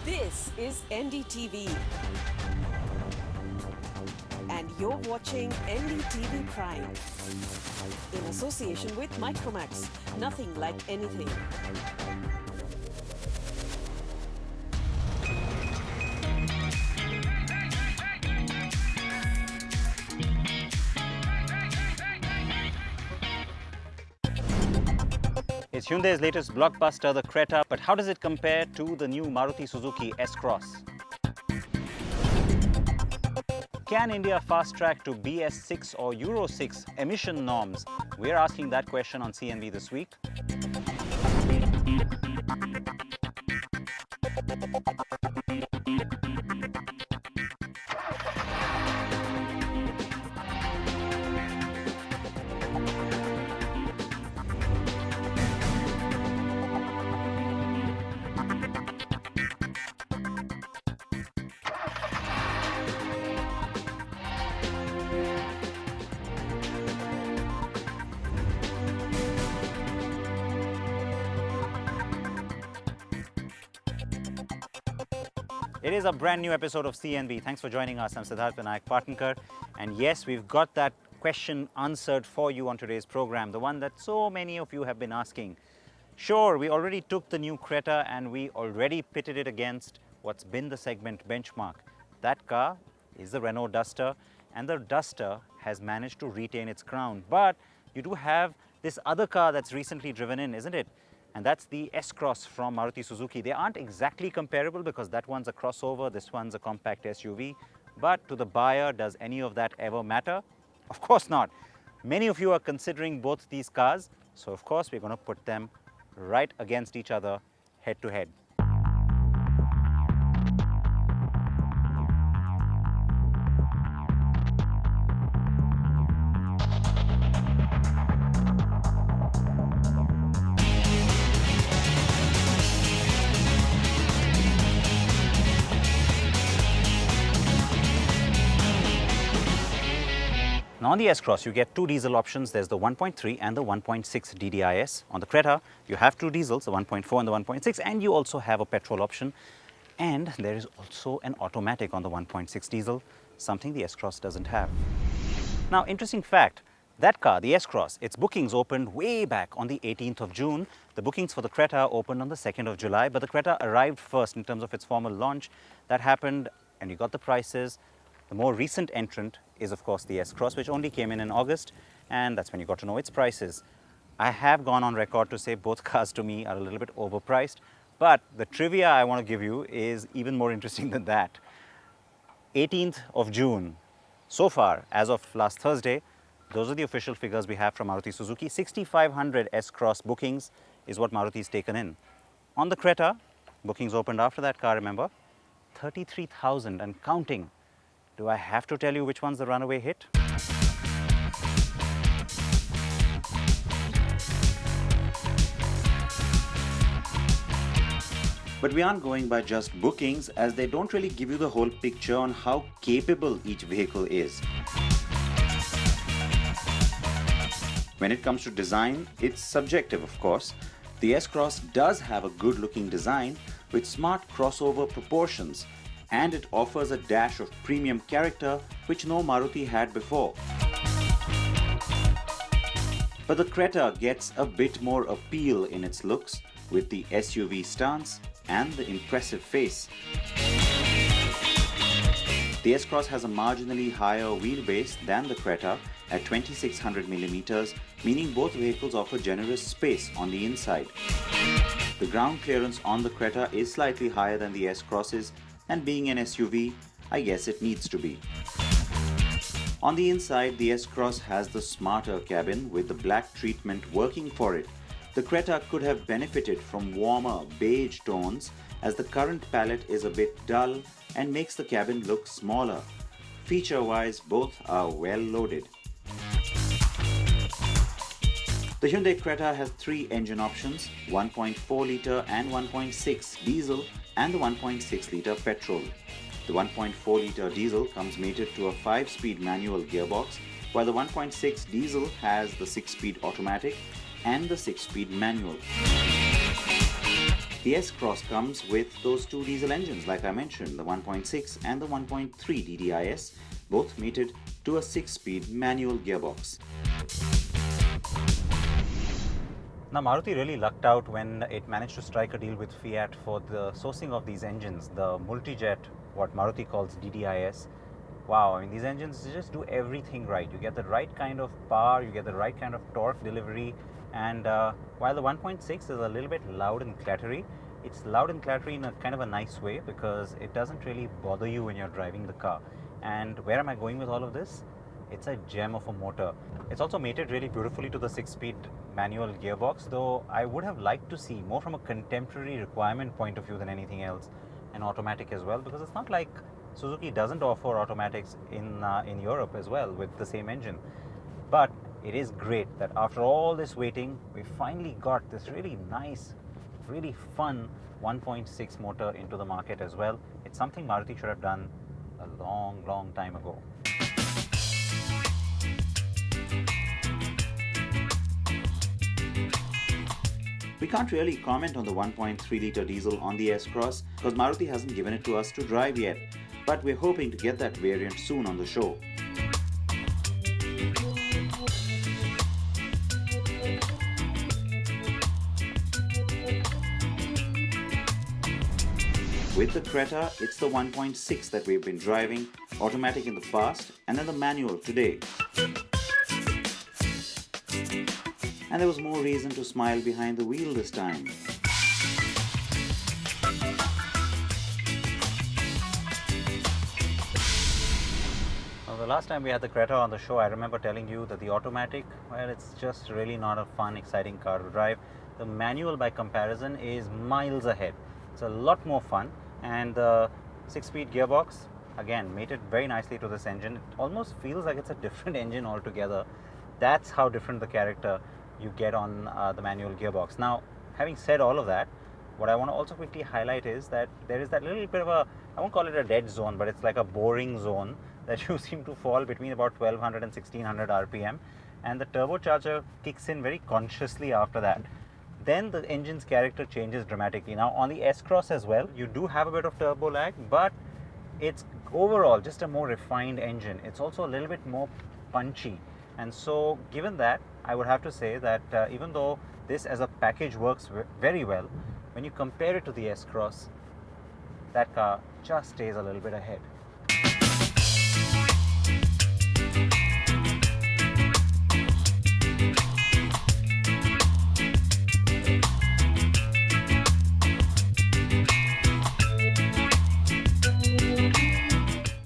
This is NDTV. And you're watching NDTV Prime. In association with Micromax. Nothing like anything. It's Hyundai's latest blockbuster, the Creta, but how does it compare to the new Maruti Suzuki S-Cross? Can India fast track to BS6 or Euro 6 emission norms? We're asking that question on CNV this week. It is a brand new episode of CNV. Thanks for joining us. I'm Siddharth Vinayak Partnkar. And yes, we've got that question answered for you on today's program, the one that so many of you have been asking. Sure, we already took the new Creta and we already pitted it against what's been the segment benchmark. That car is the Renault Duster, and the Duster has managed to retain its crown. But you do have this other car that's recently driven in, isn't it? And that's the S-Cross from Maruti Suzuki. They aren't exactly comparable because that one's a crossover, this one's a compact SUV. But to the buyer, does any of that ever matter? Of course not. Many of you are considering both these cars, so of course we're going to put them right against each other, head to head. Now on the S-Cross, you get two diesel options. There's the 1.3 and the 1.6 DDIS. On the Creta, you have two diesels, the 1.4 and the 1.6, and you also have a petrol option. And there is also an automatic on the 1.6 diesel, something the S-Cross doesn't have. Now, interesting fact, that car, the S-Cross, its bookings opened way back on the 18th of June. The bookings for the Creta opened on the 2nd of July, but the Creta arrived first in terms of its formal launch. That happened, and you got the prices. The more recent entrant is, of course, the S-Cross, which only came in August, and that's when you got to know its prices. I have gone on record to say both cars to me are a little bit overpriced, but the trivia I want to give you is even more interesting than that. 18th of June, so far, as of last Thursday, those are the official figures we have from Maruti Suzuki. 6,500 S-Cross bookings is what Maruti's taken in. On the Creta, bookings opened after that car, remember, 33,000 and counting. Do I have to tell you which one's the runaway hit? But we aren't going by just bookings, as they don't really give you the whole picture on how capable each vehicle is. When it comes to design, it's subjective, of course. The S-Cross does have a good-looking design with smart crossover proportions, and it offers a dash of premium character which no Maruti had before. But the Creta gets a bit more appeal in its looks with the SUV stance and the impressive face. The S-Cross has a marginally higher wheelbase than the Creta at 2600mm, meaning both vehicles offer generous space on the inside. The ground clearance on the Creta is slightly higher than the S-Cross's, and being an SUV, I guess it needs to be. On the inside, the S-Cross has the smarter cabin with the black treatment working for it. The Creta could have benefited from warmer beige tones, as the current palette is a bit dull and makes the cabin look smaller. Feature-wise, both are well loaded. The Hyundai Creta has three engine options, 1.4 litre and 1.6 diesel, and the 1.6 litre petrol. The 1.4 litre diesel comes mated to a 5-speed manual gearbox, while the 1.6 diesel has the 6-speed automatic and the 6-speed manual. The S-Cross comes with those two diesel engines like I mentioned, the 1.6 and the 1.3 DDIS, both mated to a 6-speed manual gearbox. Now Maruti really lucked out when it managed to strike a deal with Fiat for the sourcing of these engines, the multi-jet, what Maruti calls DDIS. Wow, I mean these engines just do everything right. You get the right kind of power, you get the right kind of torque delivery, and while the 1.6 is a little bit loud and clattery, it's loud and clattery in a kind of a nice way because it doesn't really bother you when you're driving the car. And where am I going with all of this? It's a gem of a motor. It's also mated really beautifully to the 6-speed manual gearbox, though I would have liked to see more from a contemporary requirement point of view than anything else, an automatic as well, because it's not like Suzuki doesn't offer automatics in Europe as well with the same engine. But it is great that after all this waiting, we finally got this really nice, really fun 1.6 motor into the market as well. It's something Maruti should have done a long time ago. We can't really comment on the 1.3 litre diesel on the S-Cross because Maruti hasn't given it to us to drive yet, but we're hoping to get that variant soon on the show. With the Creta, it's the 1.6 that we've been driving, automatic in the past and then the manual today. And there was more reason to smile behind the wheel this time. Now, the last time we had the Creta on the show, I remember telling you that the automatic, well, it's just really not a fun, exciting car to drive. The manual, by comparison, is miles ahead. It's a lot more fun, and the 6-speed gearbox, again, mated very nicely to this engine. It almost feels like it's a different engine altogether. That's how different the character you get on the manual gearbox. Now, having said all of that, what I want to also quickly highlight is that there is that little bit of a, I won't call it a dead zone, but it's like a boring zone that you seem to fall between about 1200 and 1600 RPM, and the turbocharger kicks in very consciously after that. Then the engine's character changes dramatically. Now on the S-Cross as well, you do have a bit of turbo lag, but it's overall just a more refined engine. It's also a little bit more punchy. And so given that, I would have to say that even though this as a package works very well, when you compare it to the S-Cross, that car just stays a little bit ahead.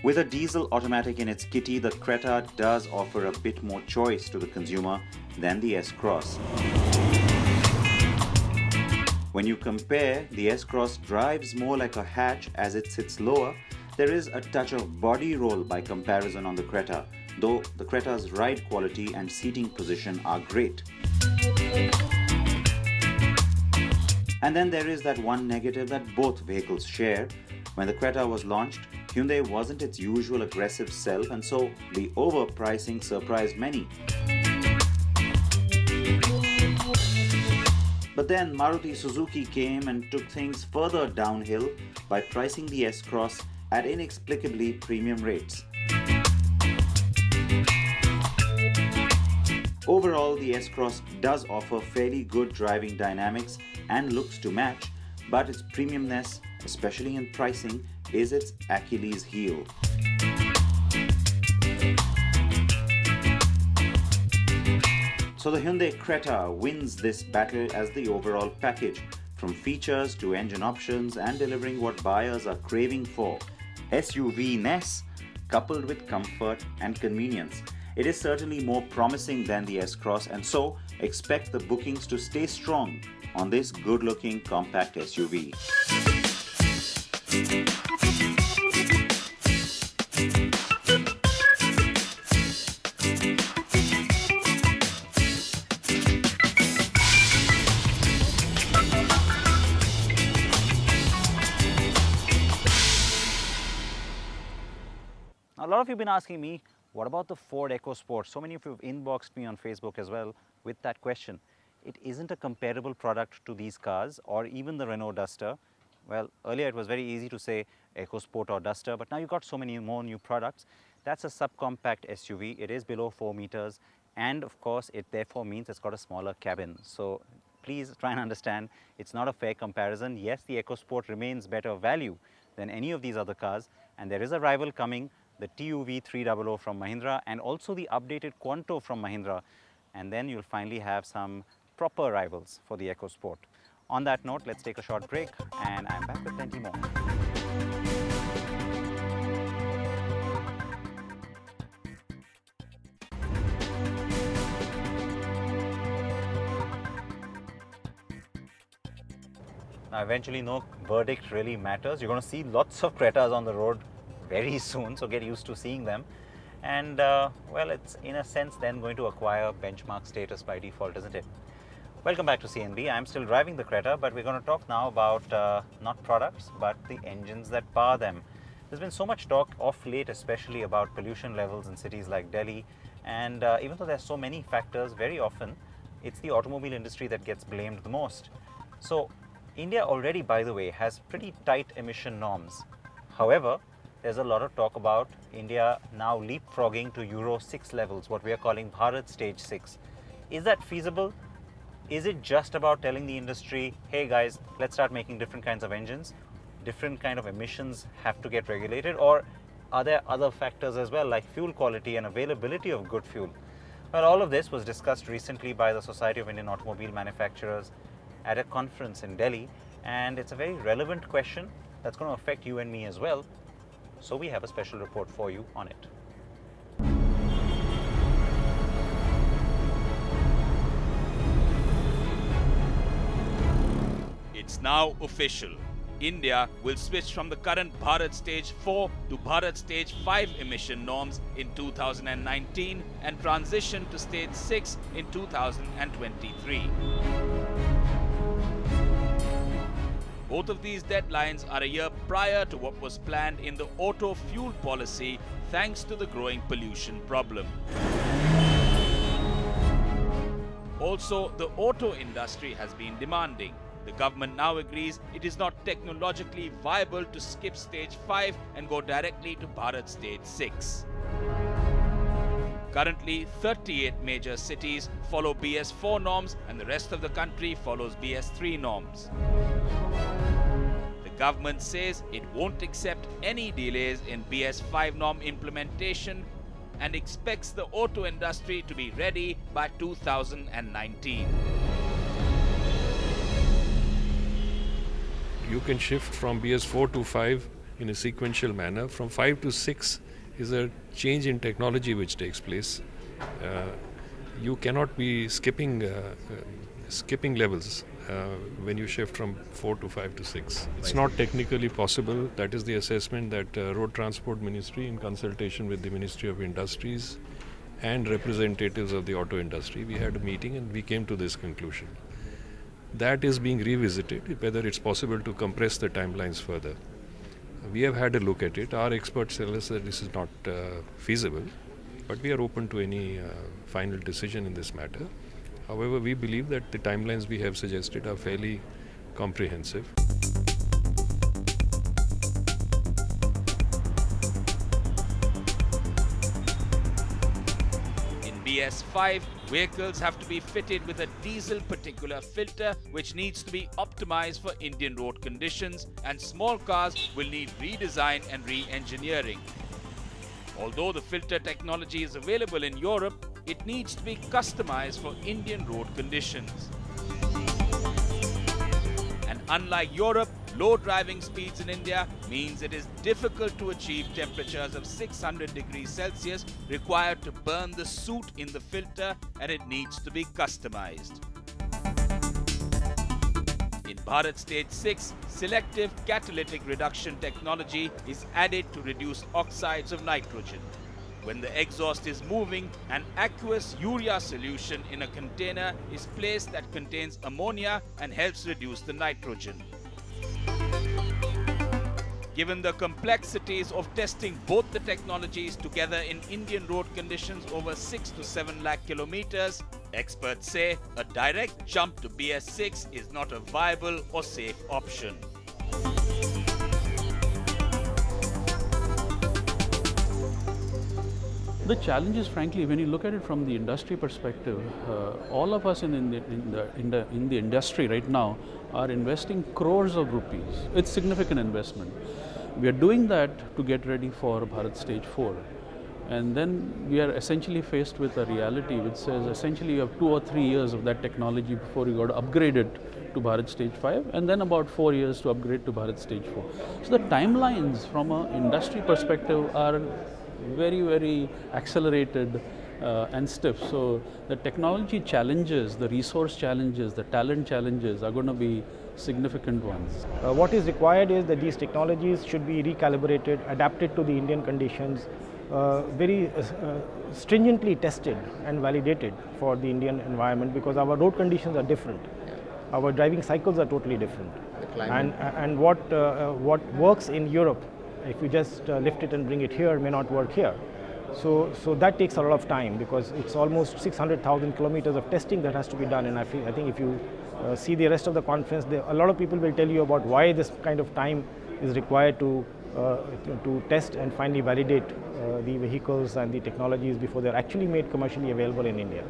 With a diesel automatic in its kitty, the Creta does offer a bit more choice to the consumer than the S-Cross. When you compare, the S-Cross drives more like a hatch as it sits lower. There is a touch of body roll by comparison on the Creta, though the Creta's ride quality and seating position are great. And then there is that one negative that both vehicles share. When the Creta was launched, Hyundai wasn't its usual aggressive self, and so the overpricing surprised many. But then Maruti Suzuki came and took things further downhill by pricing the S-Cross at inexplicably premium rates. Overall, the S-Cross does offer fairly good driving dynamics and looks to match, but its premiumness, especially in pricing, is its Achilles heel. So the Hyundai Creta wins this battle as the overall package, from features to engine options and delivering what buyers are craving for, SUV-ness coupled with comfort and convenience. It is certainly more promising than the S-Cross, and so expect the bookings to stay strong on this good-looking compact SUV. A lot of you have been asking me, what about the Ford EcoSport? So many of you have inboxed me on Facebook as well with that question. it isn't a comparable product to these cars or even the Renault Duster. Well, earlier it was very easy to say EcoSport or Duster, but now you've got so many more new products. That's a subcompact SUV. It is below 4 meters, and of course it therefore means it's got a smaller cabin. So please try and understand, it's not a fair comparison. Yes, the EcoSport remains better value than any of these other cars, and there is a rival coming, the TUV 300 from Mahindra, and also the updated Quanto from Mahindra, and then you'll finally have some proper rivals for the EcoSport. On that note, let's take a short break, and I'm back with plenty more. Now, eventually no verdict really matters. You're going to see lots of Cretas on the road very soon, so get used to seeing them. And well, it's in a sense then going to acquire benchmark status by default, isn't it? Welcome back to CNB. I'm still driving the Creta, but we're going to talk now about not products, but the engines that power them. There's been so much talk of late, especially about pollution levels in cities like Delhi. And even though there's so many factors, very often it's the automobile industry that gets blamed the most. So India already, by the way, has pretty tight emission norms. However, there's a lot of talk about India now leapfrogging to Euro 6 levels, what we are calling Bharat Stage 6. Is that feasible? Is it just about telling the industry, hey guys, let's start making different kinds of engines, different kind of emissions have to get regulated, or are there other factors as well, like fuel quality and availability of good fuel? Well, all of this was discussed recently by the Society of Indian Automobile Manufacturers at a conference in Delhi, and it's a very relevant question that's going to affect you and me as well. So we have a special report for you on it. It's now official. India will switch from the current Bharat Stage 4 to Bharat Stage 5 emission norms in 2019 and transition to Stage 6 in 2023. Both of these deadlines are a year prior to what was planned in the auto fuel policy, thanks to the growing pollution problem. Also, the auto industry has been demanding. The government now agrees it is not technologically viable to skip Stage 5 and go directly to Bharat Stage 6. Currently, 38 major cities follow BS4 norms and the rest of the country follows BS3 norms. The government says it won't accept any delays in BS5 norm implementation and expects the auto industry to be ready by 2019. You can shift from BS4 to 5 in a sequential manner. From 5 to 6 is a change in technology which takes place. You cannot be skipping levels when you shift from 4 to 5 to 6. It's not technically possible. That is the assessment that Road Transport Ministry, in consultation with the Ministry of Industries and representatives of the auto industry, we had a meeting and we came to this conclusion. That is being revisited, whether it's possible to compress the timelines further. We have had a look at it. Our experts tell us that this is not feasible, but we are open to any final decision in this matter. However, we believe that the timelines we have suggested are fairly comprehensive. BS5, vehicles have to be fitted with a diesel particulate filter which needs to be optimized for Indian road conditions, and small cars will need redesign and re-engineering. Although the filter technology is available in Europe, it needs to be customized for Indian road conditions. And unlike Europe, low driving speeds in India means it is difficult to achieve temperatures of 600 degrees Celsius required to burn the soot in the filter, and it needs to be customized. In Bharat Stage 6, selective catalytic reduction technology is added to reduce oxides of nitrogen. When the exhaust is moving, an aqueous urea solution in a container is placed that contains ammonia and helps reduce the nitrogen. Given the complexities of testing both the technologies together in Indian road conditions over 6 to 7 lakh kilometers, Experts say a direct jump to BS6 is not a viable or safe option. The challenge is, frankly, when you look at it from the industry perspective, all of us in the industry right now are investing crores of rupees. It's significant investment. We are doing that to get ready for Bharat Stage 4. And then we are essentially faced with a reality which says essentially you have 2 or 3 years of that technology before you got to upgrade it to Bharat Stage 5, and then about 4 years to upgrade to Bharat Stage 4. So the timelines from an industry perspective are very, very accelerated and stiff. So the technology challenges, the resource challenges, the talent challenges are going to be significant ones. What is required is that these technologies should be recalibrated, adapted to the Indian conditions, very stringently tested and validated for the Indian environment, because our road conditions are different. Our driving cycles are totally different. And what works in Europe, if you just lift it and bring it here, may not work here. So that takes a lot of time, because it's almost 600,000 kilometers of testing that has to be done. And I think if you see the rest of the conference, a lot of people will tell you about why this kind of time is required to test and finally validate the vehicles and the technologies before they're actually made commercially available in India.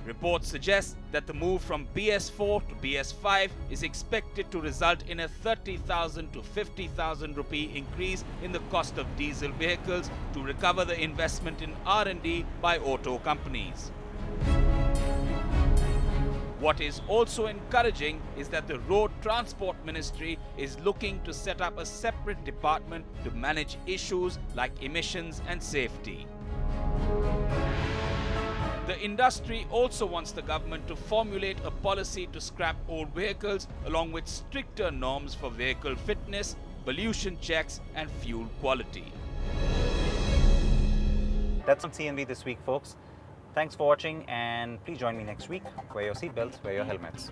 Reports suggest that the move from BS4 to BS5 is expected to result in a 30,000 to 50,000 rupee increase in the cost of diesel vehicles to recover the investment in R&D by auto companies. What is also encouraging is that the Road Transport Ministry is looking to set up a separate department to manage issues like emissions and safety. The industry also wants the government to formulate a policy to scrap old vehicles along with stricter norms for vehicle fitness, pollution checks and fuel quality. That's on CNV this week, folks. Thanks for watching, and please join me next week. Wear your seatbelts, wear your helmets.